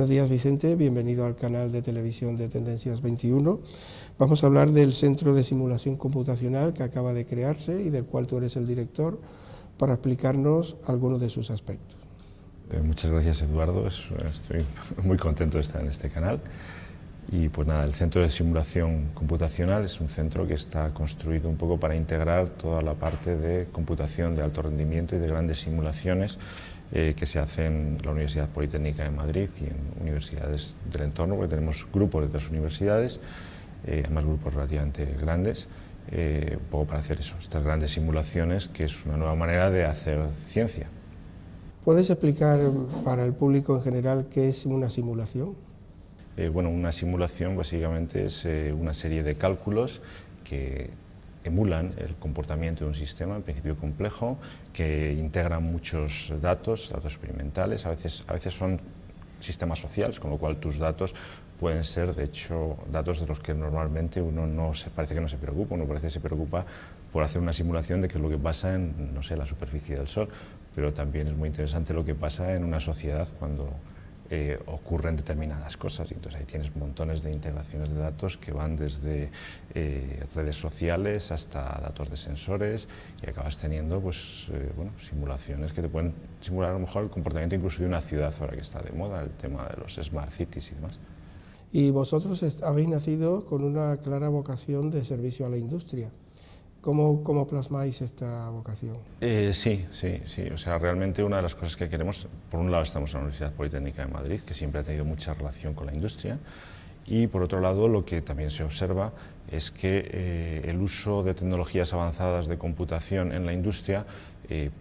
Buenos días, Vicente, bienvenido al canal de televisión de Tendencias 21. Vamos a hablar del Centro de Simulación Computacional que acaba de crearse y del cual tú eres el director, para explicarnos algunos de sus aspectos. Muchas gracias, Eduardo, estoy muy contento de estar en este canal. Y pues nada, el Centro de Simulación Computacional es un centro que está construido un poco para integrar toda la parte de computación de alto rendimiento y de grandes simulaciones que se hacen en la Universidad Politécnica de Madrid y en universidades del entorno, porque tenemos grupos de otras universidades, además grupos relativamente grandes, un poco para hacer eso, estas grandes simulaciones, que es una nueva manera de hacer ciencia. ¿Puedes explicar para el público en general qué es una simulación? Bueno, una simulación básicamente es una serie de cálculos que emulan el comportamiento de un sistema, en principio complejo, que integran muchos datos experimentales, a veces son sistemas sociales, con lo cual tus datos pueden ser, de hecho, datos de los que normalmente uno parece que no se preocupa, uno parece que se preocupa por hacer una simulación de qué es lo que pasa en, no sé, la superficie del Sol, pero también es muy interesante lo que pasa en una sociedad cuando ocurren determinadas cosas, y entonces ahí tienes montones de integraciones de datos que van desde redes sociales hasta datos de sensores, y acabas teniendo pues, bueno, simulaciones que te pueden simular a lo mejor el comportamiento incluso de una ciudad ahora que está de moda, el tema de los smart cities y demás. Y vosotros habéis nacido con una clara vocación de servicio a la industria. ¿Cómo plasmáis esta vocación? Sí. O sea, realmente una de las cosas que queremos, por un lado estamos en la Universidad Politécnica de Madrid, que siempre ha tenido mucha relación con la industria, y por otro lado lo que también se observa es que el uso de tecnologías avanzadas de computación en la industria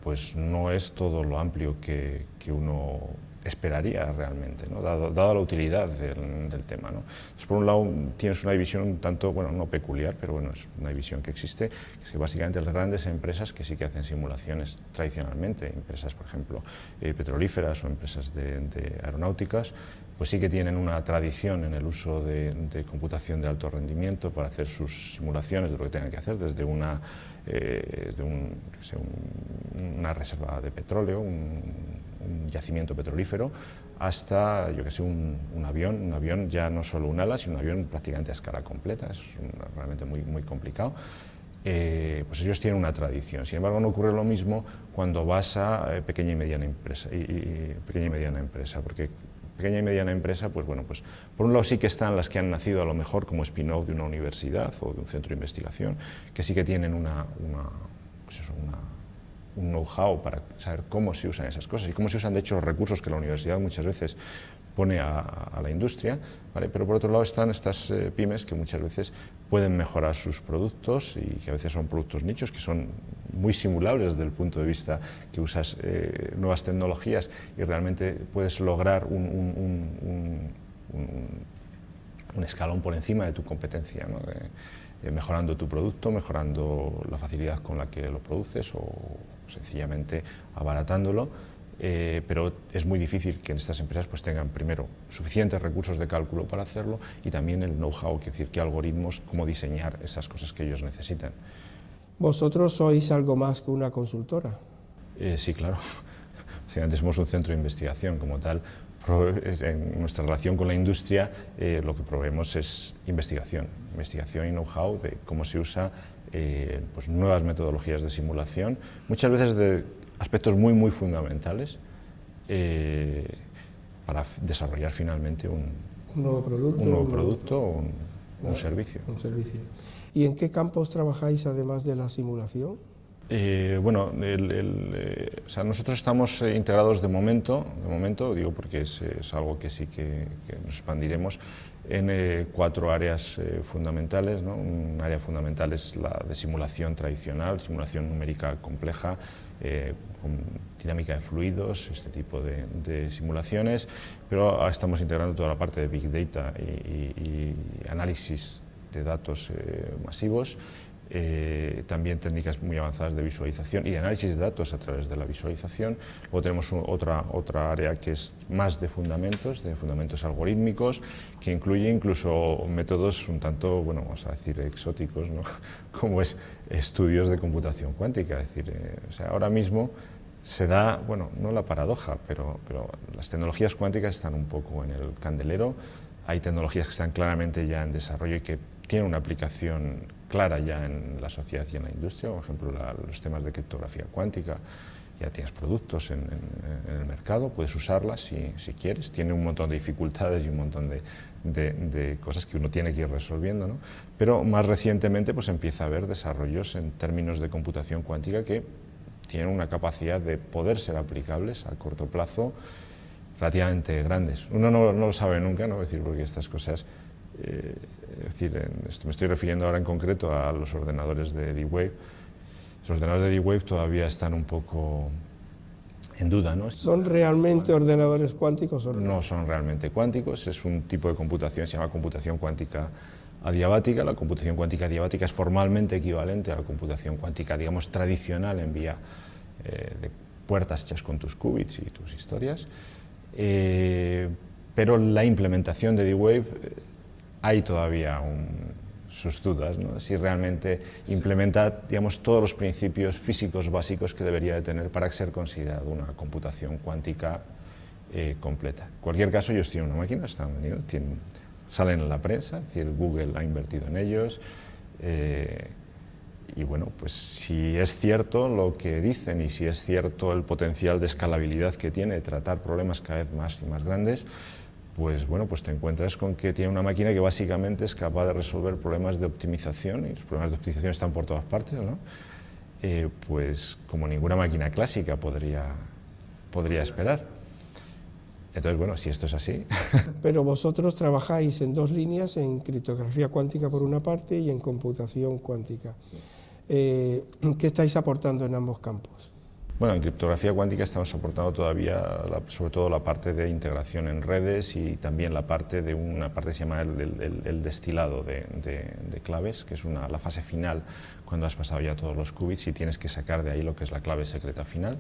pues no es todo lo amplio que uno esperaría realmente, ¿no? dada la utilidad del tema, ¿no? Entonces, por un lado tienes una división un tanto, bueno, no peculiar, pero bueno, es una división que existe, que es que básicamente las grandes empresas que sí que hacen simulaciones tradicionalmente, empresas por ejemplo petrolíferas o empresas de aeronáuticas, pues sí que tienen una tradición en el uso de computación de alto rendimiento para hacer sus simulaciones de lo que tengan que hacer, desde una reserva de petróleo, un yacimiento petrolífero, hasta, yo que sé, un avión ya no solo un ala, sino un avión prácticamente a escala completa, es realmente muy complicado. Pues ellos tienen una tradición. Sin embargo, no ocurre lo mismo cuando vas a pequeña y mediana empresa, porque pequeña y mediana empresa, pues bueno, pues por un lado sí que están las que han nacido a lo mejor como spin-off de una universidad o de un centro de investigación, que sí que tienen un know-how para saber cómo se usan esas cosas y cómo se usan, de hecho, los recursos que la universidad muchas veces pone a la industria, ¿vale? Pero por otro lado están estas pymes que muchas veces pueden mejorar sus productos y que a veces son productos nichos que son muy simulables desde el punto de vista que usas nuevas tecnologías y realmente puedes lograr un escalón por encima de tu competencia, ¿no? Mejorando tu producto, mejorando la facilidad con la que lo produces o sencillamente abaratándolo, pero es muy difícil que en estas empresas pues tengan primero suficientes recursos de cálculo para hacerlo y también el know-how, es decir, qué algoritmos, cómo diseñar esas cosas que ellos necesitan. ¿Vosotros sois algo más que una consultora? Sí, claro. Sí, antes somos un centro de investigación como tal. En nuestra relación con la industria lo que proveemos es investigación y know-how de cómo se usa pues nuevas metodologías de simulación, muchas veces de aspectos muy fundamentales para desarrollar finalmente un nuevo producto o un servicio. ¿Y en qué campos trabajáis además de la simulación? Bueno, o sea, nosotros estamos integrados de momento, digo porque es algo que sí que nos expandiremos, en 4 áreas fundamentales, ¿no? Un área fundamental es la de simulación tradicional, simulación numérica compleja, con dinámica de fluidos, este tipo de simulaciones, pero ahora estamos integrando toda la parte de Big Data y análisis de datos masivos. También técnicas muy avanzadas de visualización y de análisis de datos a través de la visualización. Luego tenemos otra área que es más de fundamentos algorítmicos, que incluye incluso métodos un tanto, bueno, vamos a decir, exóticos, ¿no? Como es estudios de computación cuántica. Es decir, o sea, ahora mismo se da, bueno, no la paradoja, pero las tecnologías cuánticas están un poco en el candelero. Hay tecnologías que están claramente ya en desarrollo y que tienen una aplicación clara ya en la sociedad y en la industria, por ejemplo, los temas de criptografía cuántica. Ya tienes productos en el mercado, puedes usarlas si quieres. Tiene un montón de dificultades y un montón de cosas que uno tiene que ir resolviendo, ¿no? Pero más recientemente pues empieza a haber desarrollos en términos de computación cuántica que tienen una capacidad de poder ser aplicables a corto plazo relativamente grandes. Uno no lo sabe nunca, ¿no? Es decir, porque estas cosas, me estoy refiriendo ahora en concreto a los ordenadores de D-Wave. Los ordenadores de D-Wave todavía están un poco en duda, ¿no? ¿Son realmente ordenadores cuánticos o no? No son realmente cuánticos, es un tipo de computación, se llama computación cuántica adiabática. La computación cuántica adiabática es formalmente equivalente a la computación cuántica, digamos, tradicional en vía de puertas hechas con tus qubits y tus historias. Pero la implementación de D-Wave hay todavía sus dudas, ¿no? Si realmente implementa, digamos, todos los principios físicos básicos que debería de tener para ser considerado una computación cuántica completa. En cualquier caso, ellos tienen una máquina, están vendidos, salen en la prensa, es decir, Google ha invertido en ellos. Y bueno, pues si es cierto lo que dicen y si es cierto el potencial de escalabilidad que tiene de tratar problemas cada vez más y más grandes, pues bueno, pues te encuentras con que tiene una máquina que básicamente es capaz de resolver problemas de optimización, y los problemas de optimización están por todas partes, ¿no? Pues como ninguna máquina clásica podría esperar. Entonces, bueno, si esto es así... Pero vosotros trabajáis en dos líneas, en criptografía cuántica por una parte y en computación cuántica. ¿Qué estáis aportando en ambos campos? Bueno, en criptografía cuántica estamos aportando todavía, sobre todo la parte de integración en redes y también la parte de una parte que se llama el destilado de claves, que es la fase final cuando has pasado ya todos los qubits y tienes que sacar de ahí lo que es la clave secreta final.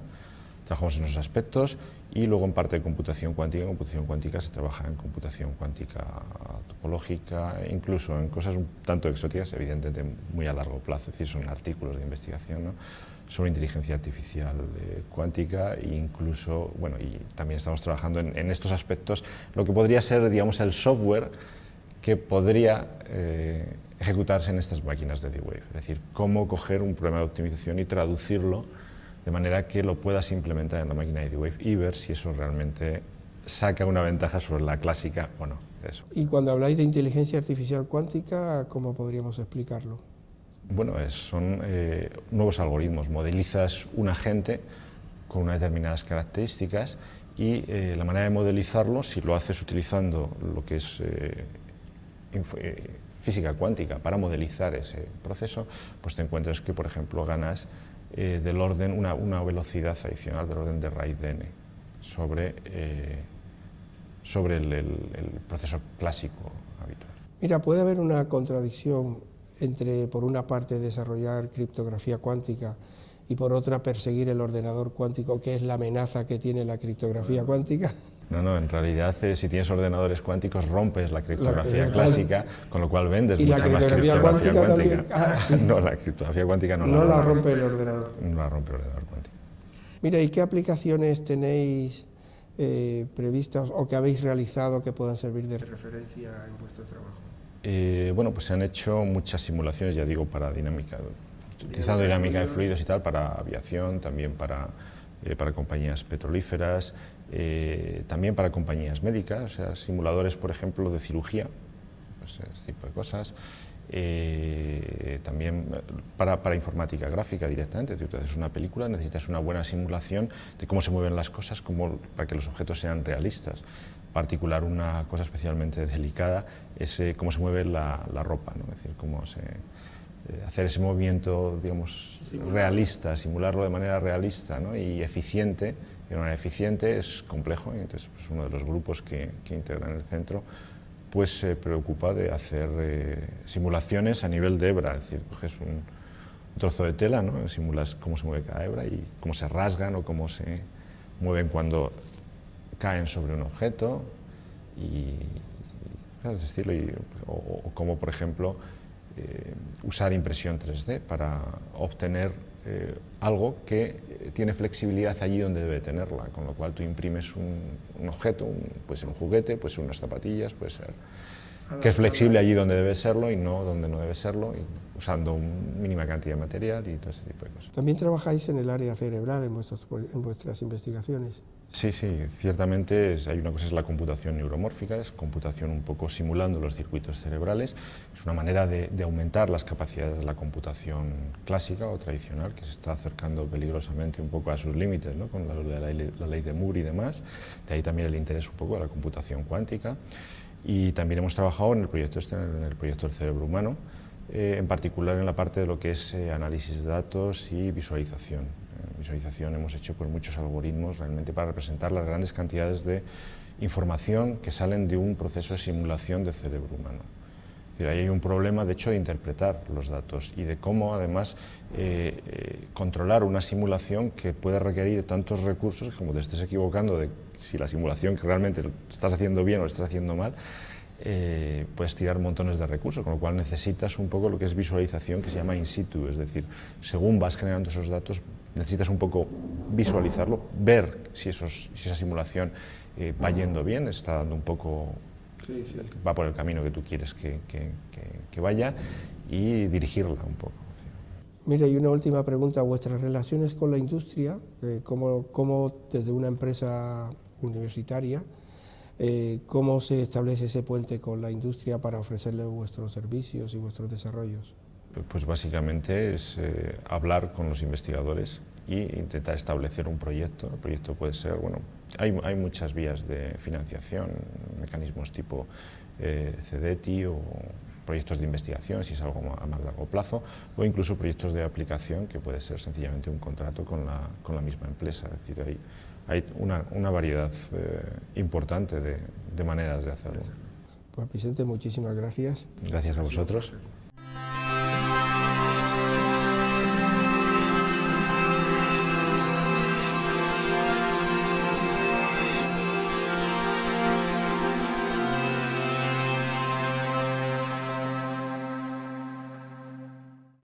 Trabajamos en esos aspectos y luego en parte de computación cuántica se trabaja en computación cuántica topológica, e incluso en cosas un tanto exóticas, evidentemente muy a largo plazo, es decir, son artículos de investigación, ¿no?, sobre inteligencia artificial cuántica e incluso, bueno, y también estamos trabajando en estos aspectos, lo que podría ser, digamos, el software que podría ejecutarse en estas máquinas de D-Wave, es decir, cómo coger un problema de optimización y traducirlo de manera que lo puedas implementar en la máquina de D-Wave y ver si eso realmente saca una ventaja sobre la clásica o no. Eso. Y cuando habláis de inteligencia artificial cuántica, ¿cómo podríamos explicarlo? Bueno, son nuevos algoritmos. Modelizas un agente con unas determinadas características y la manera de modelizarlo, si lo haces utilizando lo que es física cuántica para modelizar ese proceso, pues te encuentras que, por ejemplo, ganas del orden, una velocidad adicional del orden de raíz de n sobre el proceso clásico habitual. Mira, puede haber una contradicción entre, por una parte, desarrollar criptografía cuántica y por otra, perseguir el ordenador cuántico, que es la amenaza que tiene la criptografía cuántica. No, en realidad si tienes ordenadores cuánticos rompes la criptografía clásica, con lo cual vendes mucha más criptografía cuántica. No, la criptografía cuántica no la rompe el ordenador. No la rompe el ordenador cuántico. Mira, ¿y qué aplicaciones tenéis previstas o que habéis realizado que puedan servir de referencia en vuestro trabajo? Bueno, pues se han hecho muchas simulaciones, ya digo, para dinámica, utilizando dinámica de fluidos y tal, para aviación, también para compañías petrolíferas, también para compañías médicas, o sea, simuladores, por ejemplo, de cirugía, pues ese tipo de cosas. También para informática gráfica directamente, es decir, tú haces una película, necesitas una buena simulación de cómo se mueven las cosas, para que los objetos sean realistas. En particular, una cosa especialmente delicada es cómo se mueve la ropa, ¿no? Es decir, hacer ese movimiento, digamos, realista, simularlo de manera realista, ¿no?, y eficiente. De manera eficiente es complejo, y entonces pues, uno de los grupos que integran el centro pues se preocupa de hacer simulaciones a nivel de hebra, es decir, coges un trozo de tela, ¿no?, simulas cómo se mueve cada hebra y cómo se rasgan o cómo se mueven cuando caen sobre un objeto y claro, ese estilo, o cómo, por ejemplo, usar impresión 3D para obtener algo que tiene flexibilidad allí donde debe tenerla, con lo cual tú imprimes un objeto, puede ser un juguete, puede ser unas zapatillas, puede ser que es flexible allí donde debe serlo y no donde no debe serlo, y usando una mínima cantidad de material y todo ese tipo de cosas. También trabajáis en el área cerebral en vuestras investigaciones. Sí, ciertamente hay una cosa, es la computación neuromórfica, es computación un poco simulando los circuitos cerebrales, es una manera de aumentar las capacidades de la computación clásica o tradicional, que se está acercando peligrosamente un poco a sus límites, ¿no? Con la ley de Moore y demás, de ahí también el interés un poco de la computación cuántica. Y también hemos trabajado en el proyecto del cerebro humano, en particular en la parte de lo que es análisis de datos y visualización. En visualización hemos hecho pues, muchos algoritmos realmente para representar las grandes cantidades de información que salen de un proceso de simulación de cerebro humano. Es decir, ahí hay un problema, de hecho, de interpretar los datos y de cómo, además, controlar una simulación que puede requerir tantos recursos que, como te estés equivocando de si la simulación que realmente lo estás haciendo bien o lo estás haciendo mal, puedes tirar montones de recursos, con lo cual necesitas un poco lo que es visualización, que se llama in situ, es decir, según vas generando esos datos, necesitas un poco visualizarlo, ver si esa simulación va yendo bien, está dando un poco, va por el camino que tú quieres que vaya, y dirigirla un poco. Mira, y una última pregunta, vuestras relaciones con la industria, ¿cómo desde una empresa universitaria, cómo se establece ese puente con la industria para ofrecerle vuestros servicios y vuestros desarrollos? Pues básicamente es hablar con los investigadores e intentar establecer un proyecto. El proyecto puede ser, bueno, hay muchas vías de financiación, mecanismos tipo CDTI o proyectos de investigación, si es algo a más largo plazo, o incluso proyectos de aplicación, que puede ser sencillamente un contrato con la misma empresa. Es decir, hay una variedad importante de maneras de hacerlo. Pues Vicente, muchísimas gracias. Gracias a vosotros.